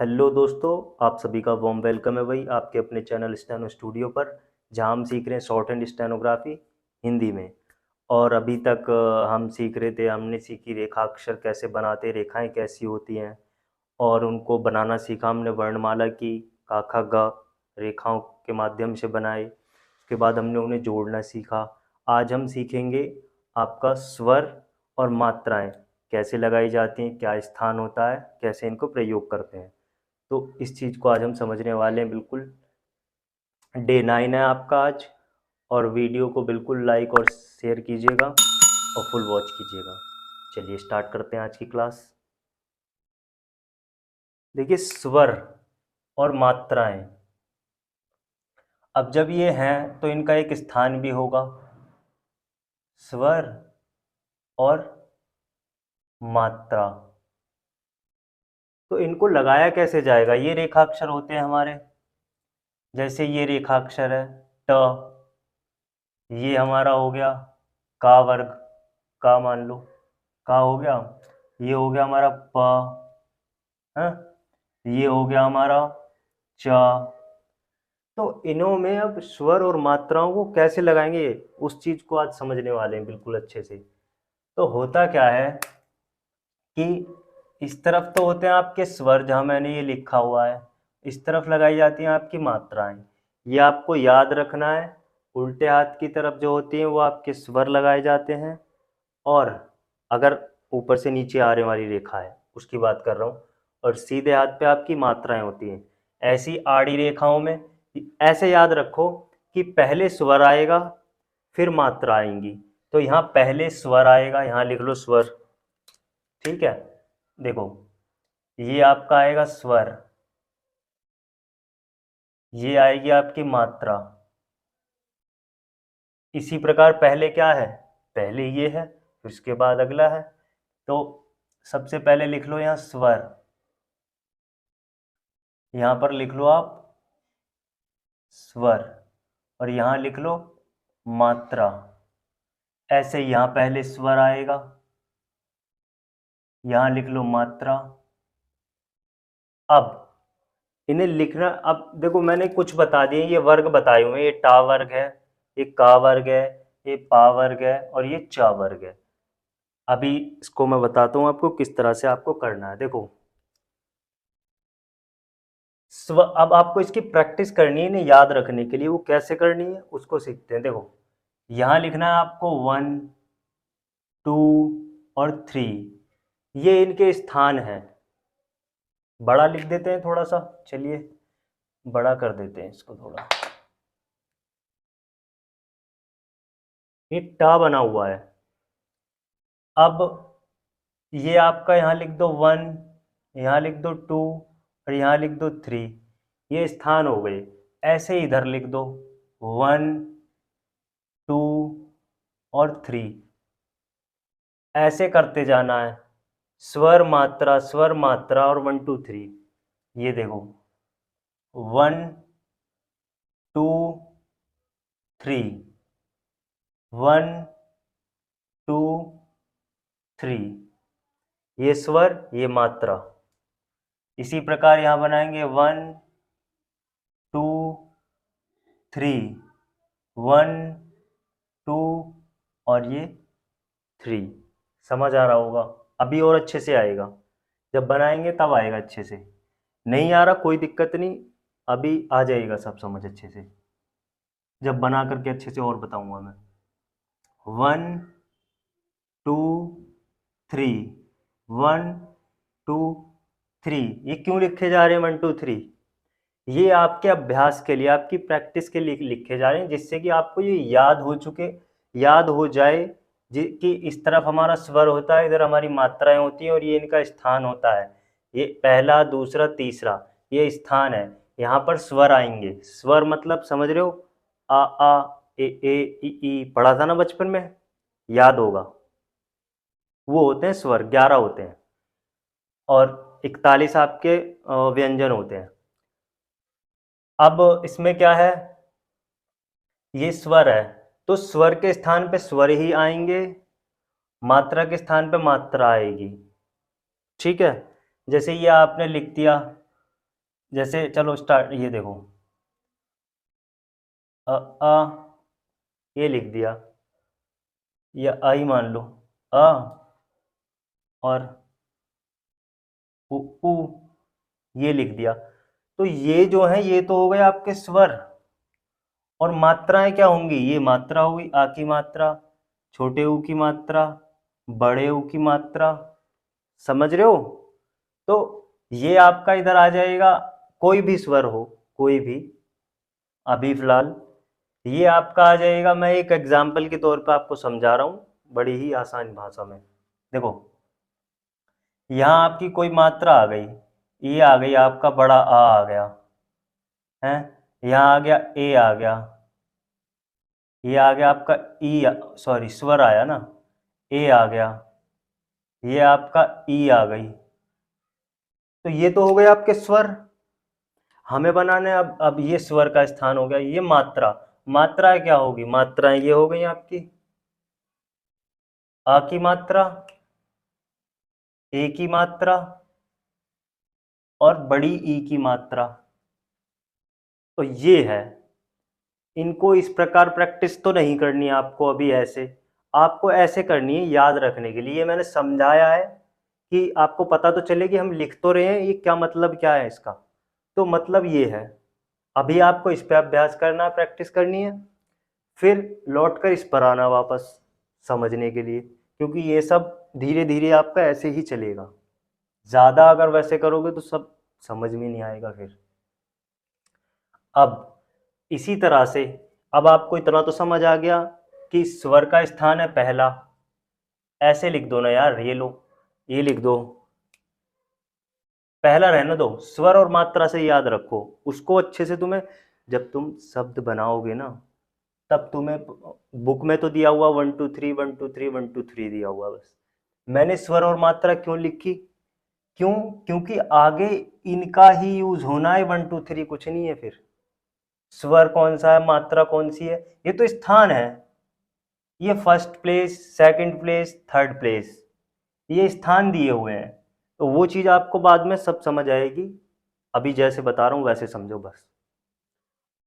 Hello दोस्तों, आप सभी का वार्म वेलकम है भाई आपके अपने चैनल स्टेनो स्टूडियो पर, जहां हम सीख रहे हैं शॉर्ट हैंड स्टेनोग्राफी हिंदी में। और अभी तक हम सीख रहे थे, हमने सीखी रेखाक्षर कैसे बनाते, रेखाएं कैसी होती हैं और उनको बनाना सीखा हमने वर्णमाला की का ख ग रेखाओं के माध्यम से बनाए। उसके बाद हमने उन्हें जोड़ना सीखा। आज हम सीखेंगे आपका स्वर और मात्राएं कैसे लगाई जाती हैं, क्या स्थान होता है, कैसे इनको प्रयोग करते हैं। तो इस चीज़ को आज हम समझने वाले हैं। बिल्कुल डे 9 है आपका आज, और वीडियो को बिल्कुल लाइक और शेयर कीजिएगा और फुल वॉच कीजिएगा। चलिए स्टार्ट करते हैं आज की क्लास। देखिए, स्वर और मात्राएं, अब जब ये हैं तो इनका एक स्थान भी होगा। स्वर और मात्रा, तो इनको लगाया कैसे जाएगा। ये रेखाक्षर होते हैं हमारे, जैसे ये रेखाक्षर है ट, ये हमारा हो गया का वर्ग, का मान लो का हो गया। ये हो गया हमारा प है, ये हो गया हमारा च। तो इन्हों में अब स्वर और मात्राओं को कैसे लगाएंगे, उस चीज को आज समझने वाले हैं बिल्कुल अच्छे से। तो होता क्या है कि इस तरफ तो होते हैं आपके स्वर, जहां मैंने ये लिखा हुआ है। इस तरफ लगाई जाती हैं आपकी मात्राएं। ये आपको याद रखना है। उल्टे हाथ की तरफ जो होती हैं वो आपके स्वर लगाए जाते हैं, और अगर ऊपर से नीचे आने वाली रेखा है उसकी बात कर रहा हूँ, और सीधे हाथ पे आपकी मात्राएं होती हैं। ऐसी आड़ी रेखाओं में ऐसे याद रखो कि पहले स्वर आएगा फिर मात्रा आएंगी। तो यहाँ पहले स्वर आएगा, यहाँ लिख लो स्वर। ठीक है, देखो ये आपका आएगा स्वर, ये आएगी आपकी मात्रा। इसी प्रकार पहले क्या है, पहले ये है फिर उसके बाद अगला है। तो सबसे पहले लिख लो यहाँ स्वर, यहाँ पर लिख लो आप स्वर, और यहाँ लिख लो मात्रा। ऐसे यहाँ पहले स्वर आएगा, यहाँ लिख लो मात्रा। अब इन्हें लिखना, अब देखो मैंने कुछ बता दिए, ये वर्ग बताए हुए हैं। ये टा वर्ग है, ये का वर्ग है, ये पा वर्ग है और ये चा वर्ग है। अभी इसको मैं बताता हूँ आपको किस तरह से आपको करना है। देखो स्व, अब आपको इसकी प्रैक्टिस करनी है, इन्हें याद रखने के लिए वो कैसे करनी है उसको सीखते हैं। देखो यहाँ लिखना है आपको 1, 2 और 3, ये इनके स्थान है। बड़ा लिख देते हैं थोड़ा सा, चलिए बड़ा कर देते हैं इसको थोड़ा। ये टा बना हुआ है। अब ये आपका यहाँ लिख दो 1, यहाँ लिख दो 2 और यहाँ लिख दो 3, ये स्थान हो गए। ऐसे इधर लिख दो 1, 2 और 3, ऐसे करते जाना है। स्वर मात्रा और 1 2 3। ये देखो 1 2 3, 1 2 3, ये स्वर ये मात्रा। इसी प्रकार यहाँ बनाएंगे 1 2 3, 1 2 और ये 3। समझ आ रहा होगा, अभी और अच्छे से आएगा। जब बनाएंगे तब आएगा अच्छे से। नहीं आ रहा कोई दिक्कत नहीं, अभी आ जाएगा सब समझ अच्छे से, जब बना करके अच्छे से और बताऊंगा मैं। 1 2 3, 1 2 3, ये क्यों लिखे जा रहे हैं 1 2 3? ये आपके अभ्यास के लिए, आपकी प्रैक्टिस के लिए लिखे जा रहे हैं, जिससे कि आपको ये याद हो जाए कि इस तरफ हमारा स्वर होता है, इधर हमारी मात्राएं होती हैं और ये इनका स्थान होता है। ये पहला दूसरा तीसरा ये स्थान है। यहाँ पर स्वर आएंगे। स्वर मतलब समझ रहे हो, आ ए ई पढ़ा था ना बचपन में, याद होगा। वो होते हैं स्वर, 11 होते हैं, और 41 आपके व्यंजन होते हैं। अब इसमें क्या है, ये स्वर है तो स्वर के स्थान पे स्वर ही आएंगे, मात्रा के स्थान पे मात्रा आएगी। ठीक है, जैसे ये आपने लिख दिया जैसे चलो स्टार्ट, ये देखो अ ये लिख दिया, या आई मान लो, अ और उ ये लिख दिया। तो ये जो है ये तो हो गए आपके स्वर, और मात्राएं क्या होंगी, ये मात्रा होगी, आ की मात्रा, छोटे ऊ की मात्रा, बड़े ऊ की मात्रा, समझ रहे हो। तो ये आपका इधर आ जाएगा, कोई भी स्वर हो, कोई भी, अभी फिलहाल ये आपका आ जाएगा। मैं एक एग्जाम्पल के तौर पे आपको समझा रहा हूँ बड़ी ही आसान भाषा में। देखो यहाँ आपकी कोई मात्रा आ गई, ये आ गई आपका बड़ा आ गया है, यहाँ आ गया ए आ गया, ये आ गया आपका ई, सॉरी स्वर आया ना, ए आ गया, ये आपका ई आ गई। तो ये तो हो गए आपके स्वर, हमें बनाना है अब ये स्वर का स्थान हो गया, ये मात्रा, मात्राएं क्या होगी, मात्राएं ये हो गई आपकी, आ की मात्रा, ए की मात्रा और बड़ी ई की मात्रा। तो ये है, इनको इस प्रकार प्रैक्टिस तो नहीं करनी है आपको अभी, ऐसे आपको ऐसे करनी है याद रखने के लिए। मैंने समझाया है कि आपको पता तो चले कि हम लिख तो रहे हैं, ये क्या मतलब क्या है इसका। तो मतलब ये है, अभी आपको इस पे अभ्यास करना है, प्रैक्टिस करनी है, फिर लौटकर इस पर आना वापस समझने के लिए, क्योंकि ये सब धीरे धीरे आपका ऐसे ही चलेगा। ज़्यादा अगर वैसे करोगे तो सब समझ में नहीं आएगा फिर। अब इसी तरह से अब आपको इतना तो समझ आ गया कि स्वर का स्थान है पहला, ऐसे लिख दो ना यार, ये लो ये लिख दो, पहला रहने दो, स्वर और मात्रा से याद रखो उसको अच्छे से। तुम्हें जब तुम शब्द बनाओगे ना, तब तुम्हें बुक में तो दिया हुआ 1 2 3 1 2 3 1 2 3 दिया हुआ, बस मैंने स्वर और मात्रा क्यों लिखी, क्यों, क्योंकि आगे इनका ही यूज होना है, 1 2 3 कुछ नहीं है फिर। स्वर कौन सा है, मात्रा कौन सी है, ये तो स्थान है, ये first place, second place, third place, ये स्थान दिए हुए हैं। तो वो चीज़ आपको बाद में सब समझ आएगी, अभी जैसे बता रहा हूँ वैसे समझो बस।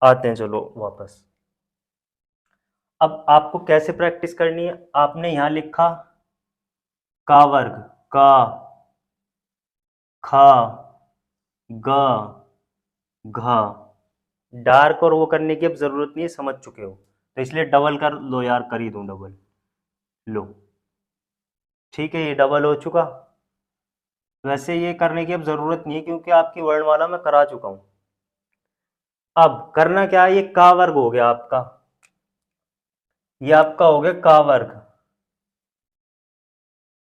आते हैं चलो वापस। अब आपको कैसे प्रैक्टिस करनी है, आपने यहाँ लिखा का वर्ग, का, खा, ग, घ, डार्क और वो करने की अब जरूरत नहीं है, समझ चुके हो, तो इसलिए डबल कर लो यार, कर ही दूं डबल, लो ठीक है, ये डबल हो चुका। वैसे ये करने की अब जरूरत नहीं है क्योंकि आपकी वर्णमाला में करा चुका हूं। अब करना क्या है, ये का वर्ग हो गया आपका, ये आपका हो गया का वर्ग,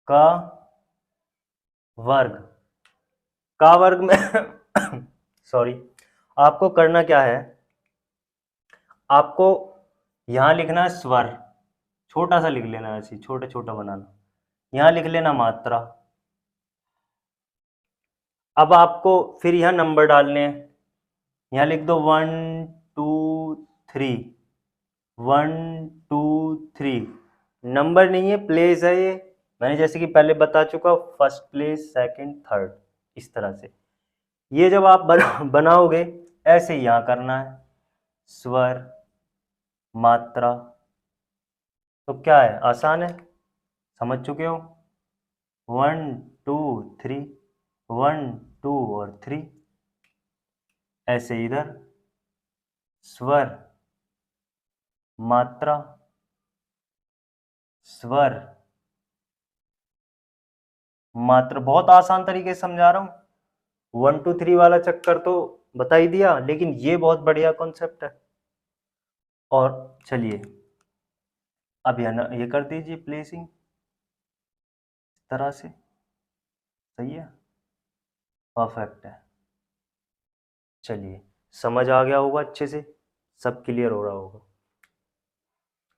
का वर्ग, का वर्ग में सॉरी, आपको करना क्या है, आपको यहां लिखना है स्वर, छोटा सा लिख लेना है, ऐसे छोटा छोटा बनाना, यहां लिख लेना मात्रा। अब आपको फिर यहाँ नंबर डालने हैं, यहाँ लिख दो 1 2 3, 1 2 3, नंबर नहीं है, प्लेस है ये, मैंने जैसे कि पहले बता चुका, फर्स्ट प्लेस, सेकंड, थर्ड, इस तरह से। ये जब आप बनाओगे ऐसे ही यहाँ करना है, स्वर, मात्रा, तो क्या है, आसान है, समझ चुके हो, 1 2 3, 1 2 और 3, ऐसे इधर स्वर, मात्रा, स्वर, मात्रा, बहुत आसान तरीके से समझा रहा हूँ। 1 2 3 वाला चक्कर तो बता ही दिया, लेकिन ये बहुत बढ़िया कॉन्सेप्ट है। और चलिए अब ये कर दीजिए प्लेसिंग इस तरह से, सही है, परफेक्ट है। चलिए समझ आ गया होगा, अच्छे से सब क्लियर हो रहा होगा।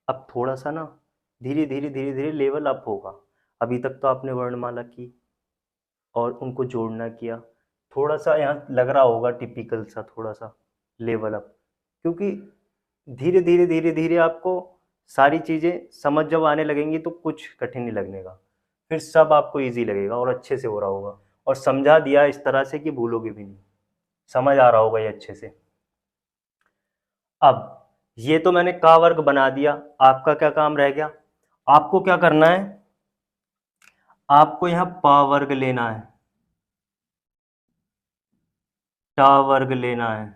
अब थोड़ा सा ना धीरे धीरे धीरे धीरे लेवल अप होगा। अभी तक तो आपने वर्णमाला की और उनको जोड़ना किया, थोड़ा सा यहाँ लग रहा होगा टिपिकल सा, थोड़ा सा लेवल अप, क्योंकि धीरे धीरे धीरे धीरे आपको सारी चीज़ें समझ जब आने लगेंगी तो कुछ कठिन नहीं लगने का, फिर सब आपको इजी लगेगा और अच्छे से हो रहा होगा। और समझा दिया इस तरह से कि भूलोगे भी नहीं, समझ आ रहा होगा ये अच्छे से। अब ये तो मैंने का वर्ग बना दिया, आपका क्या काम रह गया, आपको क्या करना है, आपको यहाँ पा वर्ग लेना है, टा वर्ग लेना है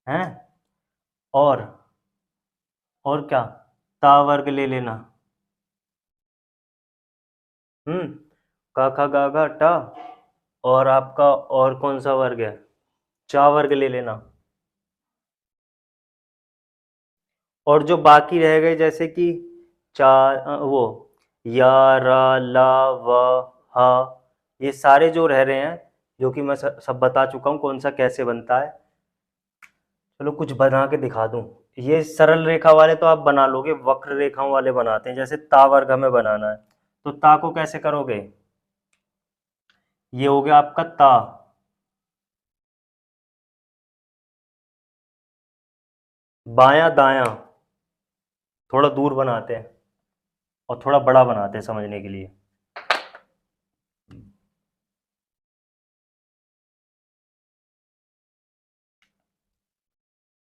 हैं, और क्या, ता वर्ग ले लेना। हम्म, का खा गा घा टा, और आपका और कौन सा वर्ग है, चा वर्ग ले लेना। और जो बाकी रह गए जैसे कि वो या रा ला व हा, ये सारे जो रह रहे हैं, जो कि मैं सब बता चुका हूँ कौन सा कैसे बनता है। चलो कुछ बना के दिखा दूं। ये सरल रेखा वाले तो आप बना लोगे, वक्र रेखाओं वाले बनाते हैं। जैसे ता वर्ग हमें बनाना है, तो ता को कैसे करोगे, ये हो गया आपका ता, बायां दायां, थोड़ा दूर बनाते हैं और थोड़ा बड़ा बनाते हैं समझने के लिए।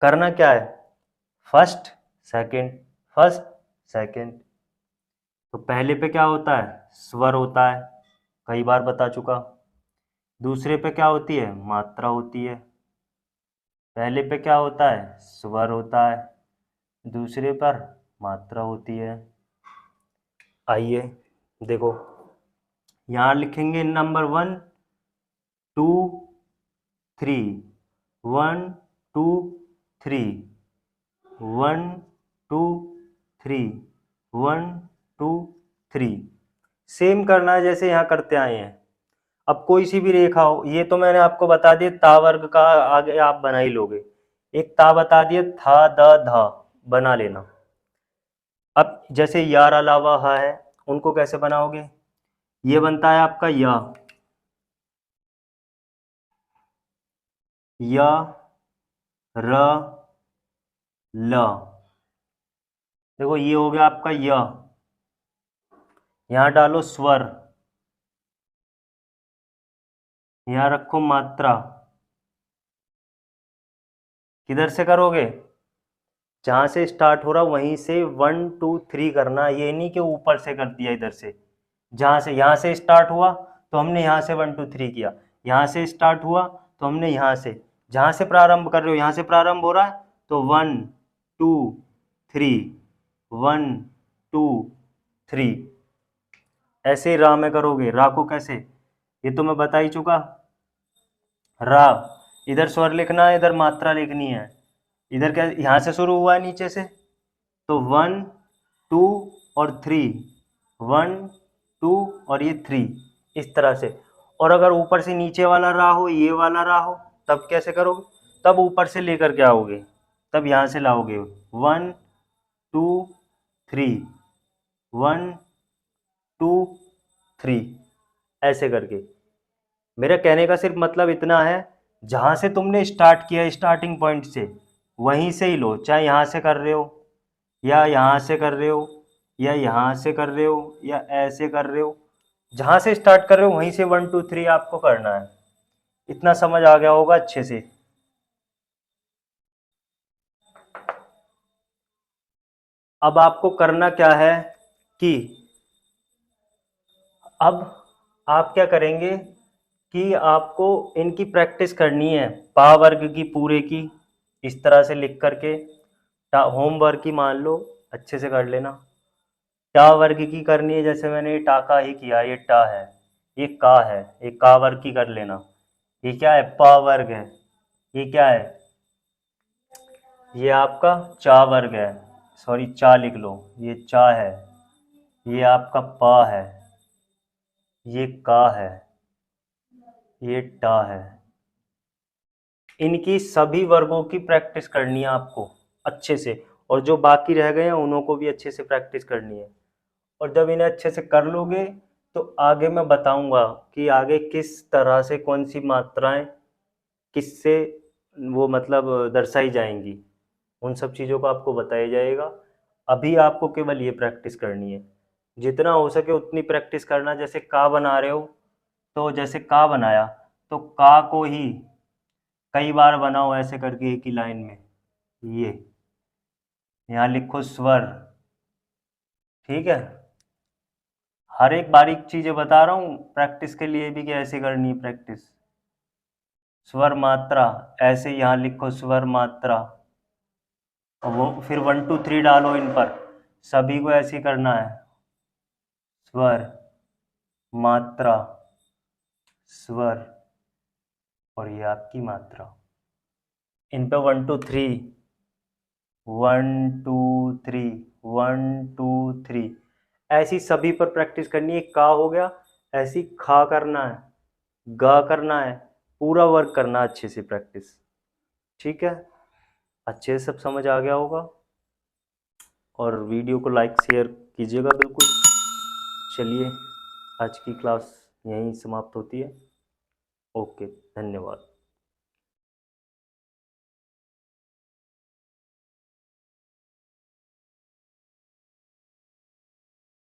करना क्या है, फर्स्ट सेकंड, फर्स्ट सेकंड। तो पहले पे क्या होता है, स्वर होता है, कई बार बता चुका। दूसरे पे क्या होती है, मात्रा होती है। पहले पे क्या होता है, स्वर होता है, दूसरे पर मात्रा होती है। आइए देखो, यहाँ लिखेंगे नंबर 1 2 3, 1 2 3, 1 2 3, 1 2 3। सेम करना है जैसे यहाँ करते आए हैं। अब कोई सी भी रेखा हो, ये तो मैंने आपको बता दिया, ता वर्ग का आगे आप बना ही लोगे। एक ता बता दिया, था द धा बना लेना। अब जैसे यार अलावा हा है, उनको कैसे बनाओगे, ये बनता है आपका या र ल। देखो ये हो गया आपका यहाँ डालो स्वर, यहाँ रखो मात्रा। किधर से करोगे, जहां से स्टार्ट हो रहा वहीं से 1 2 3 करना, ये नहीं कि ऊपर से कर दिया इधर से। जहां से, यहाँ से स्टार्ट हुआ तो हमने यहाँ से 1 2 3 किया, यहाँ से स्टार्ट हुआ तो हमने यहाँ से, जहां से प्रारंभ कर रहे हो यहाँ से प्रारंभ हो रहा है तो 1 2 3, 1 2 3। ऐसे रा में करोगे, रा को कैसे, ये तो मैं बता ही चुका। रा, इधर स्वर लिखना है, इधर मात्रा लिखनी है। इधर क्या, यहाँ से शुरू हुआ है नीचे से, तो 1 2 और 3, 1 2 और ये 3, इस तरह से। और अगर ऊपर से नीचे वाला रा हो, ये वाला रा हो, तब कैसे करोगे, तब ऊपर से लेकर के आओगे, तब यहाँ से लाओगे 1 2 3, 1 2 3, ऐसे करके। मेरा कहने का सिर्फ मतलब इतना है, जहां से तुमने स्टार्ट किया स्टार्टिंग पॉइंट से, वहीं से ही लो, चाहे यहाँ से कर रहे हो या यहाँ से कर रहे हो या यहाँ से कर रहे हो या ऐसे कर रहे हो, जहां से स्टार्ट कर रहे हो वहीं से 1 2 3 आपको करना है। इतना समझ आ गया होगा अच्छे से। अब आपको करना क्या है कि अब आप क्या करेंगे कि आपको इनकी प्रैक्टिस करनी है, पा वर्ग की पूरे की, इस तरह से लिख करके। होमवर्क की मान लो, अच्छे से कर लेना। टा वर्ग की करनी है, जैसे मैंने ये टाका ही किया, ये टा है, ये का है, ये का वर्ग की कर लेना। ये क्या है, पा वर्ग है। ये क्या है, ये आपका चा वर्ग है, सॉरी चा लिख लो, ये चा है, ये आपका पा है, ये का है, ये टा है। इनकी सभी वर्गों की प्रैक्टिस करनी है आपको अच्छे से, और जो बाकी रह गए हैं उन्हों को भी अच्छे से प्रैक्टिस करनी है। और जब इन्हें अच्छे से कर लोगे तो आगे मैं बताऊंगा कि आगे किस तरह से कौन सी मात्राएं किससे वो मतलब दर्शाई जाएंगी, उन सब चीज़ों को आपको बताया जाएगा। अभी आपको केवल ये प्रैक्टिस करनी है, जितना हो सके उतनी प्रैक्टिस करना। जैसे का बना रहे हो, तो जैसे का बनाया तो का को ही कई बार बनाओ ऐसे करके एक ही लाइन में। ये यहाँ लिखो स्वर, ठीक है। हर एक बारीक चीजें बता रहा हूँ प्रैक्टिस के लिए भी कि ऐसे करनी है प्रैक्टिस। स्वर मात्रा, ऐसे यहाँ लिखो स्वर मात्रा, और वो फिर 1 2 3 डालो इन पर, सभी को ऐसे ही करना है। स्वर मात्रा, स्वर, और ये आपकी मात्रा। इन पे 1 2 3, 1 2 3, 1 2 3, ऐसी सभी पर प्रैक्टिस करनी है। का हो गया, ऐसी खा करना है, गा करना है, पूरा वर्क करना है अच्छे से प्रैक्टिस, ठीक है। अच्छे से सब समझ आ गया होगा, और वीडियो को लाइक शेयर कीजिएगा बिल्कुल। चलिए, आज की क्लास यहीं समाप्त होती है। ओके, धन्यवाद।